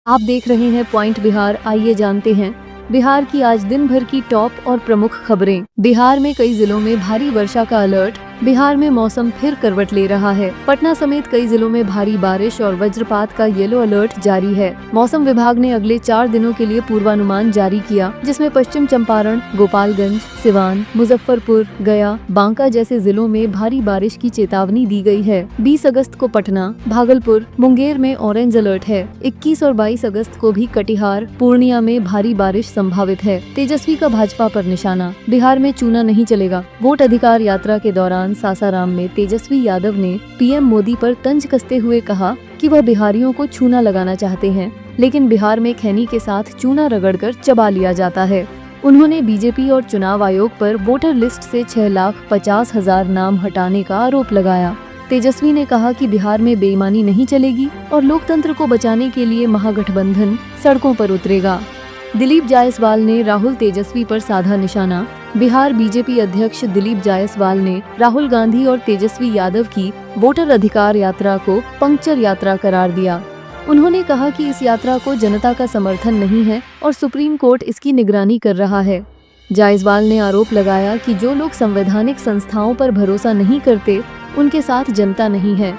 आप देख रहे हैं पॉइंट बिहार। आइए जानते हैं बिहार की आज दिन भर की टॉप और प्रमुख खबरें। बिहार में कई जिलों में भारी वर्षा का अलर्ट। बिहार में मौसम फिर करवट ले रहा है। पटना समेत कई जिलों में भारी बारिश और वज्रपात का येलो अलर्ट जारी है। मौसम विभाग ने अगले 4 दिनों के लिए पूर्वानुमान जारी किया, जिसमें पश्चिम चंपारण, गोपालगंज, सिवान, मुजफ्फरपुर, गया, बांका जैसे जिलों में भारी बारिश की चेतावनी दी गई है। 20 अगस्त को पटना, भागलपुर, मुंगेर में ऑरेंज अलर्ट है। 21 और 22 अगस्त को भी कटिहार, पूर्णिया में भारी बारिश संभावित है। तेजस्वी का भाजपा पर निशाना। बिहार में चूना नहीं चलेगा। वोट अधिकार यात्रा के दौरान सासाराम में तेजस्वी यादव ने पीएम मोदी पर तंज कसते हुए कहा कि वह बिहारियों को चूना लगाना चाहते हैं, लेकिन बिहार में खैनी के साथ चूना रगड़कर चबा लिया जाता है। उन्होंने बीजेपी और चुनाव आयोग पर वोटर लिस्ट से 6,50,000 नाम हटाने का आरोप लगाया। तेजस्वी ने कहा कि बिहार में बेईमानी नहीं चलेगी और लोकतंत्र को बचाने के लिए महागठबंधन सड़कों पर उतरेगा। दिलीप जायसवाल ने राहुल तेजस्वी पर साधा निशाना। बिहार बीजेपी अध्यक्ष दिलीप जायसवाल ने राहुल गांधी और तेजस्वी यादव की वोटर अधिकार यात्रा को पंक्चर यात्रा करार दिया। उन्होंने कहा कि इस यात्रा को जनता का समर्थन नहीं है और सुप्रीम कोर्ट इसकी निगरानी कर रहा है। जायसवाल ने आरोप लगाया कि जो लोग संवैधानिक संस्थाओं पर भरोसा नहीं करते, उनके साथ जनता नहीं है।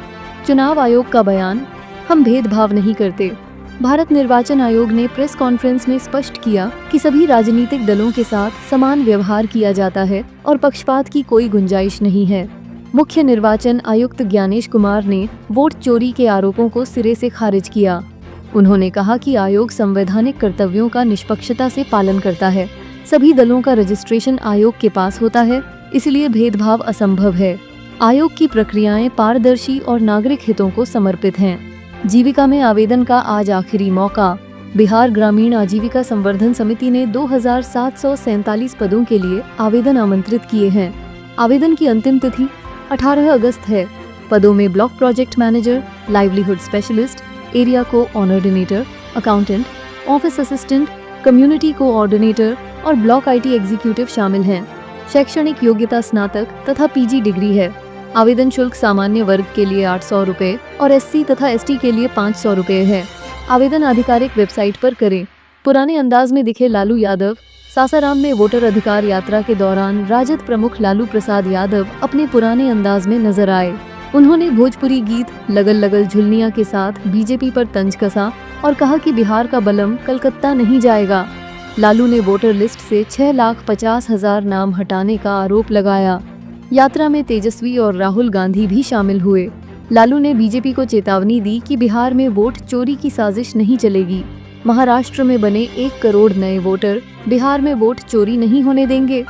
चुनाव आयोग का बयान, हम भेदभाव नहीं करते। भारत निर्वाचन आयोग ने प्रेस कॉन्फ्रेंस में स्पष्ट किया कि सभी राजनीतिक दलों के साथ समान व्यवहार किया जाता है और पक्षपात की कोई गुंजाइश नहीं है। मुख्य निर्वाचन आयुक्त ज्ञानेश कुमार ने वोट चोरी के आरोपों को सिरे से खारिज किया। उन्होंने कहा कि आयोग संवैधानिक कर्तव्यों का निष्पक्षता से पालन करता है। सभी दलों का रजिस्ट्रेशन आयोग के पास होता है, इसलिए भेदभाव असंभव है। आयोग की प्रक्रियाएं पारदर्शी और नागरिक हितों को समर्पित हैं। जीविका में आवेदन का आज आखिरी मौका। बिहार ग्रामीण आजीविका संवर्धन समिति ने 2,747 पदों के लिए आवेदन आमंत्रित किए हैं। आवेदन की अंतिम तिथि 18 अगस्त है। पदों में block project manager, livelihood specialist, area coordinator, accountant, office assistant, community coordinator और ब्लॉक IT एग्जीक्यूटिव शामिल हैं। शैक्षणिक योग्यता स्नातक तथा PG डिग्री है। आवेदन शुल्क सामान्य वर्ग के लिए 800 रुपए और SC तथा ST के लिए 500 रुपए है। आवेदन आधिकारिक वेबसाइट पर करें। पुराने अंदाज में दिखे लालू यादव। सासाराम में वोटर अधिकार यात्रा के दौरान राजद प्रमुख लालू प्रसाद यादव अपने पुराने अंदाज में नजर आए। उन्होंने भोजपुरी गीत लगल लगल झुलनिया के साथ बीजेपी पर तंज कसा और कहा कि बिहार का बलम कलकत्ता नहीं जाएगा। लालू ने वोटर लिस्ट से 6,50,000 नाम हटाने का आरोप लगाया। यात्रा में तेजस्वी और राहुल गांधी भी शामिल हुए। लालू ने बीजेपी को चेतावनी दी कि बिहार में वोट चोरी की साजिश नहीं चलेगी। महाराष्ट्र में बने 1 करोड़ नए वोटर बिहार में वोट चोरी नहीं होने देंगे।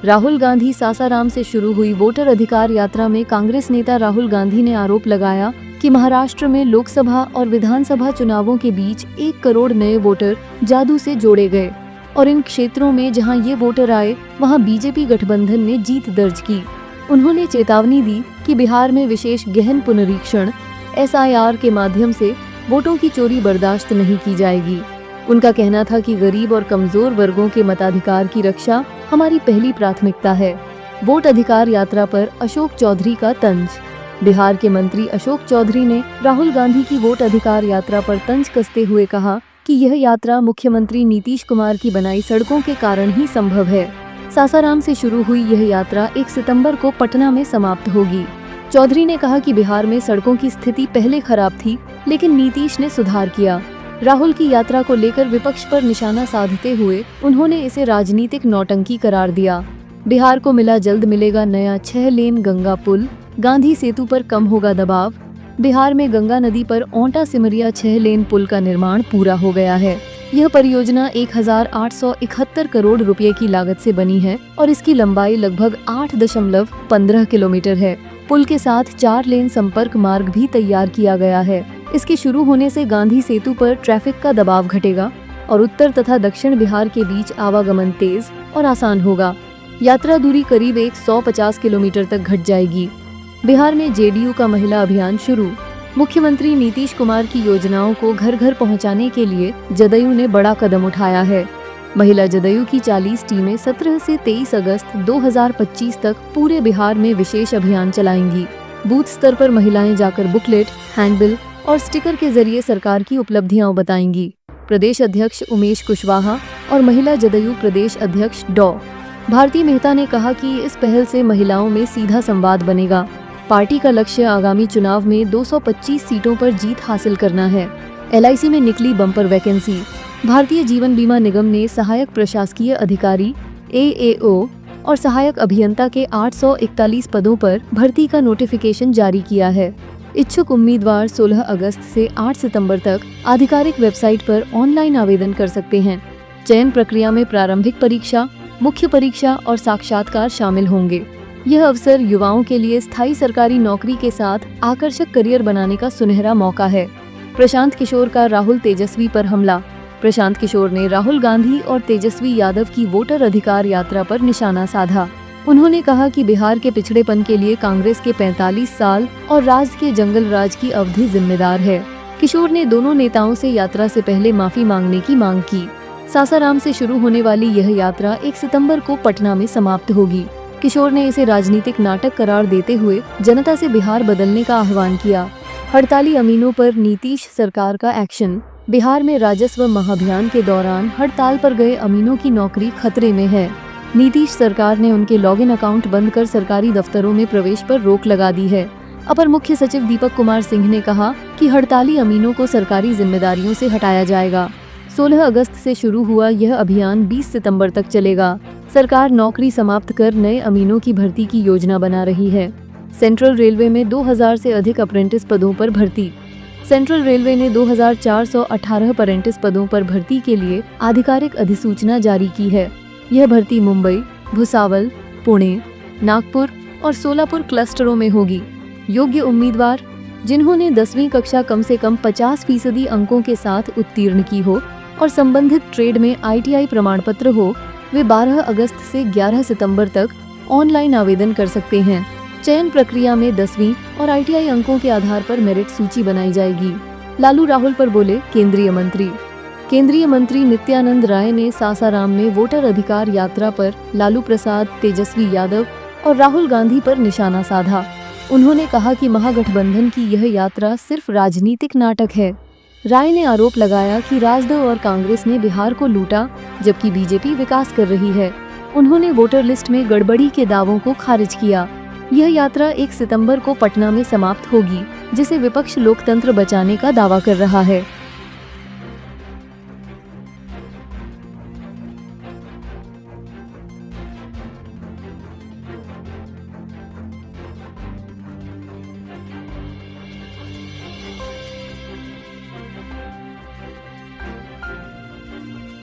राहुल गांधी सासाराम से शुरू हुई वोटर अधिकार यात्रा में कांग्रेस नेता राहुल गांधी ने आरोप लगाया कि महाराष्ट्र में लोकसभा और विधानसभा चुनावों के बीच 1 करोड़ नए वोटर जादू से जोड़े गए और इन क्षेत्रों में जहां ये वोटर आए, वहां बीजेपी गठबंधन ने जीत दर्ज की। उन्होंने चेतावनी दी कि बिहार में विशेष गहन पुनरीक्षण SIR के माध्यम से वोटों की चोरी बर्दाश्त नहीं की जाएगी। उनका कहना था कि गरीब और कमजोर वर्गों के मताधिकार की रक्षा हमारी पहली प्राथमिकता है। वोट अधिकार यात्रा पर अशोक चौधरी का तंज। बिहार के मंत्री अशोक चौधरी ने राहुल गांधी की वोट अधिकार यात्रा पर तंज कसते हुए कहा कि यह यात्रा मुख्यमंत्री नीतीश कुमार की बनाई सड़कों के कारण ही संभव है। सासाराम से शुरू हुई यह यात्रा 1 सितंबर को पटना में समाप्त होगी। चौधरी ने कहा कि बिहार में सड़कों की स्थिति पहले खराब थी, लेकिन नीतीश ने सुधार किया। राहुल की यात्रा को लेकर विपक्ष पर निशाना साधते हुए उन्होंने इसे राजनीतिक नौटंकी करार दिया। बिहार को मिला जल्द मिलेगा नया 6 लेन गंगा पुल। गांधी सेतु पर कम होगा दबाव। बिहार में गंगा नदी पर ओंटा सिमरिया 6 लेन पुल का निर्माण पूरा हो गया है। यह परियोजना 1,871 करोड़ रुपए की लागत से बनी है और इसकी लंबाई लगभग 8.15 किलोमीटर है। पुल के साथ 4 लेन संपर्क मार्ग भी तैयार किया गया है। इसके शुरू होने से गांधी सेतु पर ट्रैफिक का दबाव घटेगा और उत्तर तथा दक्षिण बिहार के बीच आवागमन तेज और आसान होगा। यात्रा दूरी करीब 150 किलोमीटर तक घट जाएगी। बिहार में JDU का महिला अभियान शुरू। मुख्यमंत्री नीतीश कुमार की योजनाओं को घर घर पहुंचाने के लिए जदयू ने बड़ा कदम उठाया है। महिला जदयू की 40 टीमें 17 से 23 अगस्त 2025 तक पूरे बिहार में विशेष अभियान चलाएंगी। बूथ स्तर पर महिलाएं जाकर बुकलेट, हैंडबिल और स्टिकर के जरिए सरकार की उपलब्धियां बताएंगी। प्रदेश अध्यक्ष उमेश कुशवाहा और महिला जदयू प्रदेश अध्यक्ष डॉ. भारती मेहता ने कहा कि इस पहल से महिलाओं में सीधा संवाद बनेगा। पार्टी का लक्ष्य आगामी चुनाव में 225 सीटों पर जीत हासिल करना है। LIC में निकली बम्पर वैकेंसी। भारतीय जीवन बीमा निगम ने सहायक प्रशासकीय अधिकारी AAO और सहायक अभियंता के 841 पदों पर भर्ती का नोटिफिकेशन जारी किया है। इच्छुक उम्मीदवार 16 अगस्त से 8 सितंबर तक आधिकारिक वेबसाइट पर ऑनलाइन आवेदन कर सकते हैं। चयन प्रक्रिया में प्रारंभिक परीक्षा, मुख्य परीक्षा और साक्षात्कार शामिल होंगे। यह अवसर युवाओं के लिए स्थायी सरकारी नौकरी के साथ आकर्षक करियर बनाने का सुनहरा मौका है। प्रशांत किशोर का राहुल तेजस्वी पर हमला। प्रशांत किशोर ने राहुल गांधी और तेजस्वी यादव की वोटर अधिकार यात्रा पर निशाना साधा। उन्होंने कहा कि बिहार के पिछड़ेपन के लिए कांग्रेस के 45 साल और राज के जंगल राज की अवधि जिम्मेदार है। किशोर ने दोनों नेताओं से यात्रा से पहले माफी मांगने की मांग की। सासाराम से शुरू होने वाली यह यात्रा 1 सितंबर को पटना में समाप्त होगी। किशोर ने इसे राजनीतिक नाटक करार देते हुए जनता से बिहार बदलने का आह्वान किया। हड़ताली अमीनों पर नीतीश सरकार का एक्शन। बिहार में राजस्व महाअभियान के दौरान हड़ताल पर गए अमीनों की नौकरी खतरे में है। नीतीश सरकार ने उनके लॉगिन अकाउंट बंद कर सरकारी दफ्तरों में प्रवेश पर रोक लगा दी है। अपर मुख्य सचिव दीपक कुमार सिंह ने कहा कि हड़ताली अमीनों को सरकारी जिम्मेदारियों से हटाया जाएगा। 16 अगस्त से शुरू हुआ यह अभियान 20 सितंबर तक चलेगा। सरकार नौकरी समाप्त कर नए अमीनों की भर्ती की योजना बना रही है। सेंट्रल रेलवे में 2000 से अधिक अप्रेंटिस पदों पर भर्ती। सेंट्रल रेलवे ने 2418 अप्रेंटिस पदों पर भर्ती के लिए आधिकारिक अधिसूचना जारी की है। यह भर्ती मुंबई, भुसावल, पुणे, नागपुर और सोलापुर क्लस्टरों में होगी। योग्य उम्मीदवार जिन्होंने 10वीं कक्षा कम से कम 50% अंकों के साथ उत्तीर्ण की हो और संबंधित ट्रेड में ITI प्रमाण पत्र हो, वे 12 अगस्त से 11 सितंबर तक ऑनलाइन आवेदन कर सकते हैं। चयन प्रक्रिया में 10वीं और ITI अंकों के आधार पर मेरिट सूची बनाई जाएगी। लालू राहुल पर बोले केंद्रीय मंत्री। केंद्रीय मंत्री नित्यानंद राय ने सासाराम में वोटर अधिकार यात्रा पर लालू प्रसाद, तेजस्वी यादव और राहुल गांधी पर निशाना साधा। उन्होंने कहा कि महागठबंधन की यह यात्रा सिर्फ राजनीतिक नाटक है। राय ने आरोप लगाया कि राजद और कांग्रेस ने बिहार को लूटा, जबकि बीजेपी विकास कर रही है। उन्होंने वोटर लिस्ट में गड़बड़ी के दावों को खारिज किया। यह यात्रा 1 सितंबर को पटना में समाप्त होगी, जिसे विपक्ष लोकतंत्र बचाने का दावा कर रहा है।